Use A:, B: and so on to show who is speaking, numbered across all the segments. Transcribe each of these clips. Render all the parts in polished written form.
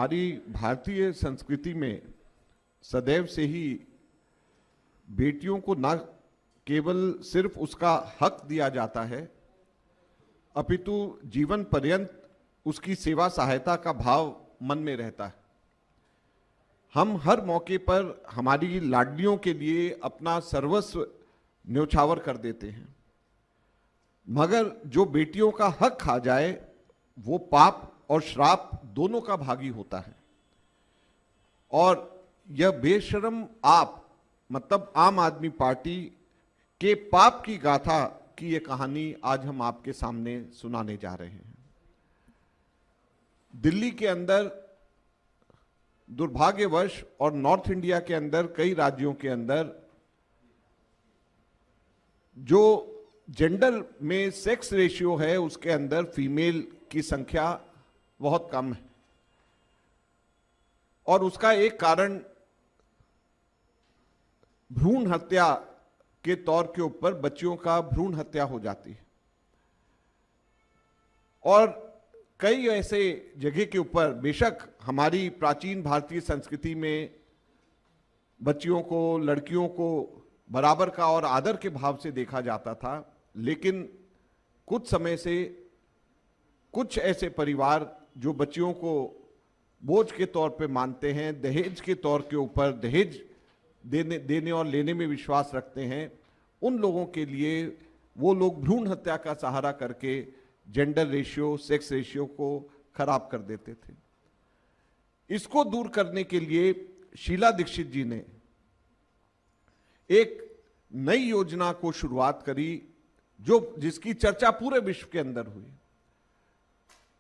A: हमारी भारतीय संस्कृति में सदैव से ही बेटियों को न केवल सिर्फ उसका हक दिया जाता है, अपितु जीवन पर्यंत उसकी सेवा सहायता का भाव मन में रहता है। हम हर मौके पर हमारी लाडलियों के लिए अपना सर्वस्व न्योछावर कर देते हैं, मगर जो बेटियों का हक खा जाए वो पाप और श्राप दोनों का भागी होता है। और यह बेशर्म आप मतलब आम आदमी पार्टी के पाप की गाथा की ये कहानी आज हम आपके सामने सुनाने जा रहे हैं। दिल्ली के अंदर दुर्भाग्यवश और नॉर्थ इंडिया के अंदर कई राज्यों के अंदर जो जेंडर में सेक्स रेशियो है उसके अंदर फीमेल की संख्या बहुत कम है, और उसका एक कारण भ्रूण हत्या के तौर के ऊपर बच्चियों का भ्रूण हत्या हो जाती है। और कई ऐसे जगह के ऊपर बेशक हमारी प्राचीन भारतीय संस्कृति में बच्चियों को, लड़कियों को बराबर का और आदर के भाव से देखा जाता था, लेकिन कुछ समय से कुछ ऐसे परिवार जो बच्चियों को बोझ के तौर पे मानते हैं, दहेज के तौर के ऊपर दहेज देने और लेने में विश्वास रखते हैं, उन लोगों के लिए वो लोग भ्रूण हत्या का सहारा करके जेंडर रेशियो, सेक्स रेशियो को खराब कर देते थे। इसको दूर करने के लिए शीला दीक्षित जी ने एक नई योजना को शुरुआत करी जिसकी चर्चा पूरे विश्व के अंदर हुई,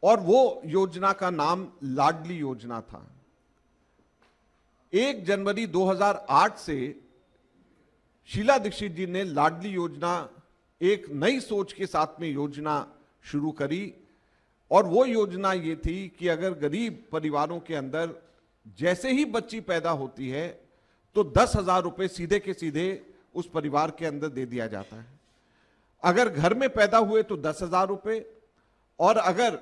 A: और वो योजना का नाम लाडली योजना था। 1 जनवरी 2008 से शीला दीक्षित जी ने लाडली योजना एक नई सोच के साथ में योजना शुरू करी, और वो योजना ये थी कि अगर गरीब परिवारों के अंदर जैसे ही बच्ची पैदा होती है तो 10,000 रुपए सीधे के सीधे उस परिवार के अंदर दे दिया जाता है। अगर घर में पैदा हुए तो 10,000 रुपए, और अगर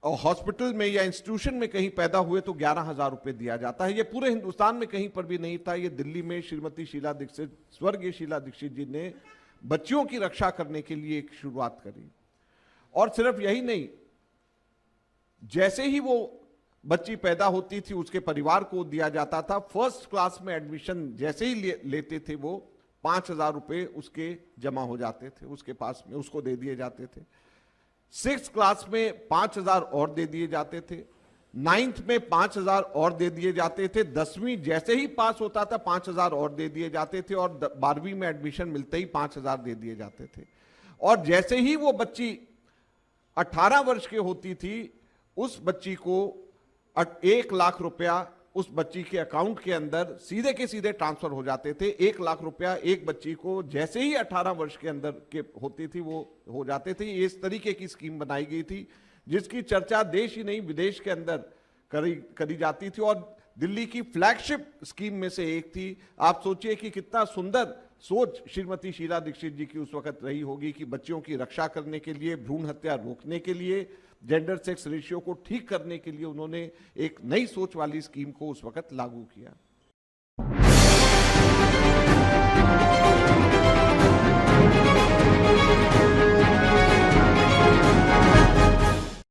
A: हॉस्पिटल में या इंस्टीट्यूशन में कहीं पैदा हुए तो 11,000 रुपए दिया जाता है। ये पूरे हिंदुस्तान में कहीं पर भी नहीं था। ये दिल्ली में श्रीमती शीला दीक्षित, स्वर्गीय शीला दीक्षित जी ने बच्चियों की रक्षा करने के लिए एक शुरुआत करी। और सिर्फ यही नहीं, जैसे ही वो बच्ची पैदा होती थी उसके परिवार को दिया जाता था। फर्स्ट क्लास में एडमिशन जैसे ही लेते थे वो 5,000 रुपए उसके जमा हो जाते थे उसके पास में, उसको दे दिए जाते थे। 6th क्लास में 5,000 और दे दिए जाते थे। 9th में 5,000 और दे दिए जाते थे। 10वीं जैसे ही पास होता था 5,000 और दे दिए जाते थे, और 12वीं में एडमिशन मिलते ही 5,000 दे दिए जाते थे। और जैसे ही वो बच्ची 18 वर्ष की होती थी उस बच्ची को 1 लाख रुपया उस बच्ची के अकाउंट के अंदर सीधे के सीधे ट्रांसफर हो जाते थे। 1 लाख रुपया एक बच्ची को जैसे ही 18 वर्ष के अंदर के होती थी वो हो जाते थे। इस तरीके की स्कीम बनाई गई थी जिसकी चर्चा देश ही नहीं विदेश के अंदर करी जाती थी, और दिल्ली की फ्लैगशिप स्कीम में से एक थी। आप सोचिए कि कितना सुंदर सोच श्रीमती शीला दीक्षित जी की उस वक्त रही होगी कि बच्चियों की रक्षा करने के लिए, भ्रूण हत्या रोकने के लिए, जेंडर सेक्स रेशियो को ठीक करने के लिए उन्होंने एक नई सोच वाली स्कीम को उस वक्त लागू किया।